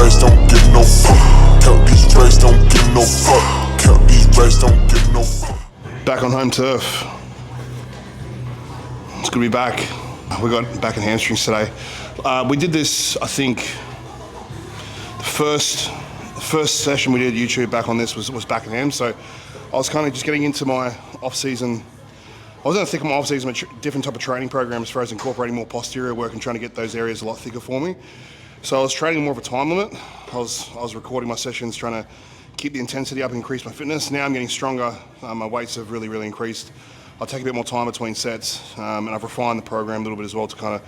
racks, don't give no fuck. Count these racks, don't give no fuck. Count these racks, don't give no fuck. Back on home turf. It's good to be back. We got back in hamstrings today. We did this, I think, the first session we did YouTube back on this was back in ham. So I was kind of just getting into my off-season. I was in the thick of my off-season with different type of training program as far as incorporating more posterior work and trying to get those areas a lot thicker for me. So I was training more of a time limit. I was recording my sessions, trying to keep the intensity up and increase my fitness. Now I'm getting stronger. My weights have really increased. I'll take a bit more time between sets, and I've refined the program a little bit as well to kind of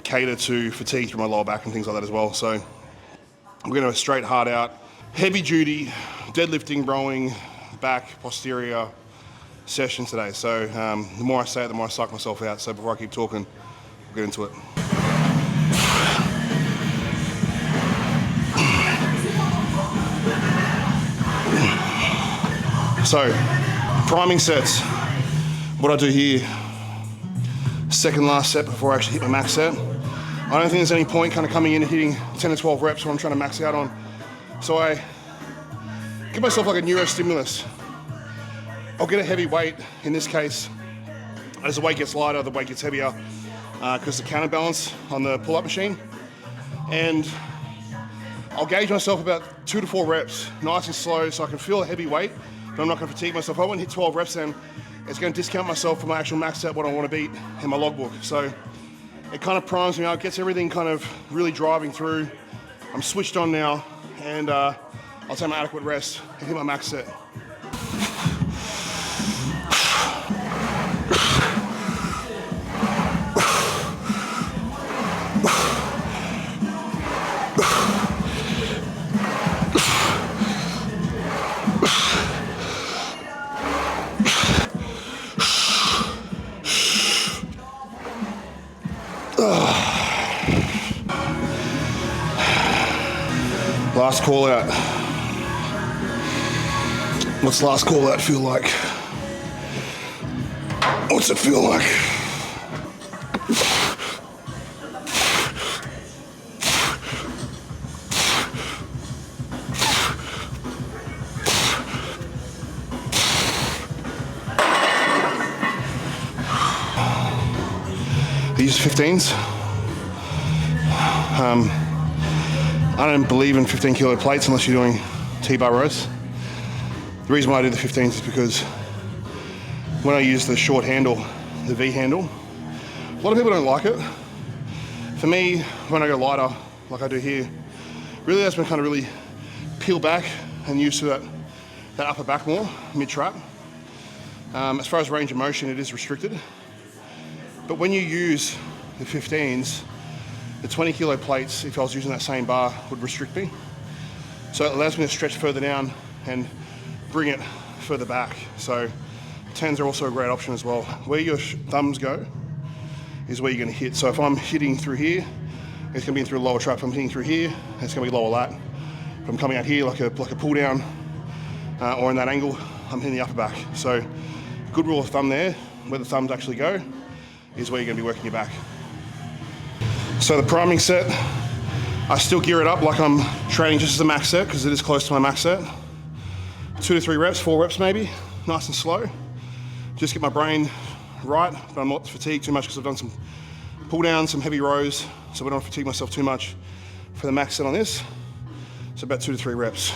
cater to fatigue through my lower back and things like that as well. So I'm going to straight hard out, heavy duty, deadlifting, rowing, back, posterior session today. So the more I say it, the more I psych myself out. So before I keep talking, we'll get into it. So, priming sets. What I do here, second last set before I actually hit my max set. I don't think there's any point kind of coming in and hitting 10 to 12 reps when I'm trying to max out on. So I give myself like a neurostimulus. I'll get a heavy weight. In this case, as the weight gets lighter, the weight gets heavier because the counterbalance on the pull-up machine. And I'll gauge myself about 2 to 4 reps, nice and slow, so I can feel a heavy weight, but I'm not gonna fatigue myself. If I won't hit 12 reps, then it's gonna discount myself for my actual max set, what I wanna beat in my logbook. So it kind of primes me out, gets everything kind of really driving through. I'm switched on now, and I'll take my adequate rest and hit my max set. Last call out. What's last call out feel like? What's it feel like? These 15s. I don't believe in 15 kilo plates unless you're doing T-bar rows. The reason why I do the 15s is because when I use the short handle, the V handle, a lot of people don't like it. For me, when I go lighter, like I do here, really that's when I kind of really peel back and use to that upper back more, mid-trap. As far as range of motion, it is restricted. But when you use the 15s, the 20 kilo plates, if I was using that same bar, would restrict me. So it allows me to stretch further down and bring it further back. So 10s are also a great option as well. Where your thumbs go is where you're gonna hit. So if I'm hitting through here, it's gonna be in through a lower trap. If I'm hitting through here, it's gonna be lower lat. If I'm coming out here like a pull down or in that angle, I'm hitting the upper back. So good rule of thumb there, where the thumbs actually go, is where you're gonna be working your back. So the priming set, I still gear it up like I'm training just as a max set because it is close to my max set. 2 to 3 reps, 4 reps maybe, nice and slow. Just get my brain right, but I'm not fatigued too much because I've done some pull downs, some heavy rows, so I don't fatigue myself too much for the max set on this. So about 2 to 3 reps.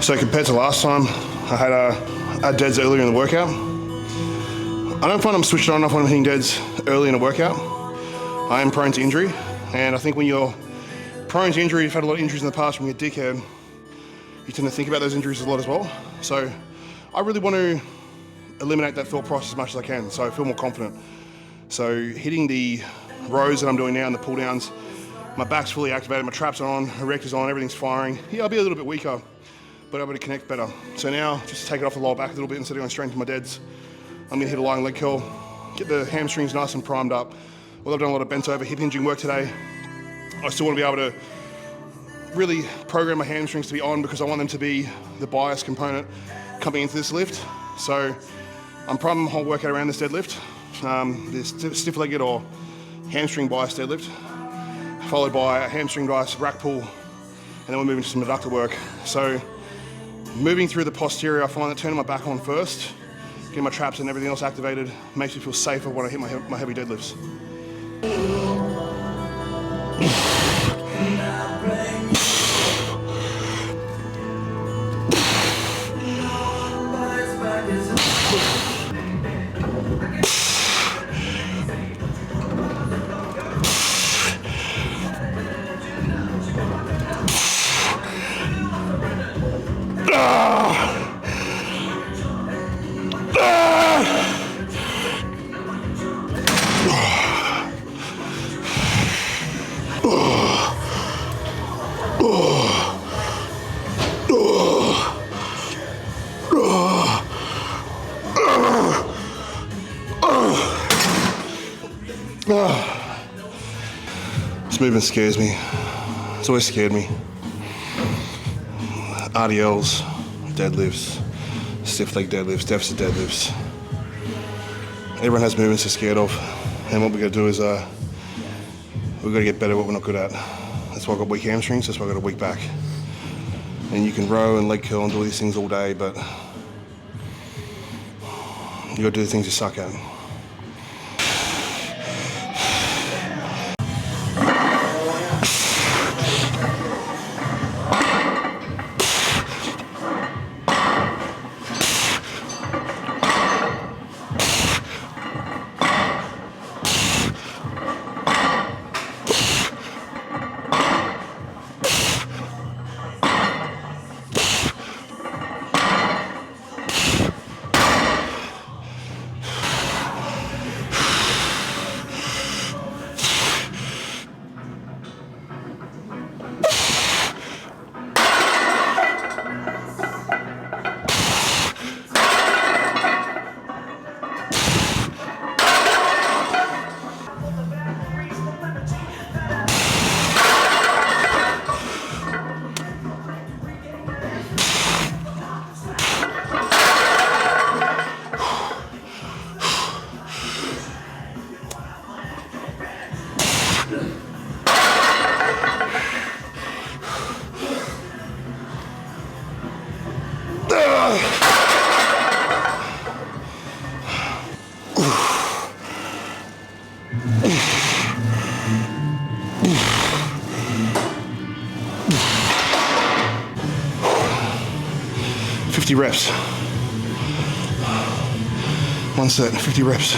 So compared to last time, I had deads earlier in the workout. I don't find I'm switched on enough when I'm hitting deads early in a workout. I am prone to injury, and I think when you're prone to injury, you've had a lot of injuries in the past from your dickhead, you tend to think about those injuries a lot as well. So I really want to eliminate that thought process as much as I can, so I feel more confident. So hitting the rows that I'm doing now and the pull downs, my back's fully activated, my traps are on, erector's on, everything's firing. Yeah, I'll be a little bit weaker, but able to connect better. So now, just take it off the lower back a little bit instead of going straight into my deads. I'm gonna hit a lying leg curl, get the hamstrings nice and primed up. Well, I've done a lot of bent over hip hinging work today. I still wanna be able to really program my hamstrings to be on because I want them to be the bias component coming into this lift. So I'm priming my whole workout around this deadlift, this stiff-legged or hamstring bias deadlift, followed by a hamstring bias rack pull, and then we're moving to some adductor work. So moving through the posterior, I find that turning my back on first, getting my traps and everything else activated, makes me feel safer when I hit my heavy deadlifts. This movement scares me. It's always scared me. RDLs, deadlifts, stiff leg deadlifts, deficit deadlifts. Everyone has movements they're scared of, and what we're going to do is we've got to get better at what we're not good at. That's why I've got weak hamstrings, that's why I've got a weak back. And you can row and leg curl and do all these things all day, but you got to do the things you suck at. Reps. One set, 50 reps.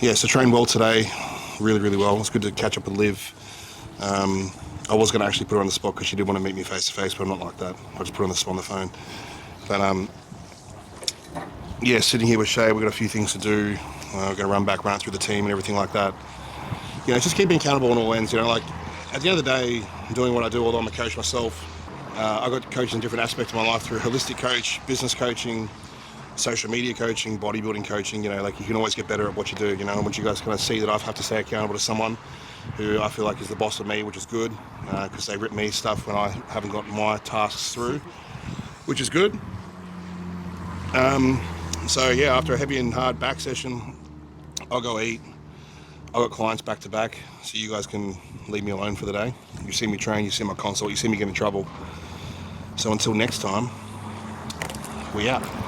Yeah, so trained well today, really well. It's good to catch up with Liv. I was going to actually put her on the spot because she did want to meet me face to face, but I'm not like that. I just put her on the spot on the phone. But yeah, sitting here with Shay, we've got a few things to do. We're going to run through the team and everything like that. you know, just keep being accountable on all ends. You know, like at the end of the day, doing what I do, although I'm a coach myself, I got coached in different aspects of my life through holistic coach, business coaching, social media coaching, bodybuilding coaching. You know, like you can always get better at what you do. You know, and once you guys kind of see that I have to stay accountable to someone who I feel like is the boss of me, which is good, because they rip me stuff when I haven't got my tasks through, which is good. So yeah, after a heavy and hard back session, I'll go eat. I've got clients back to back, so you guys can leave me alone for the day. You see me train, you see my consult, you see me get in trouble. So until next time, we out.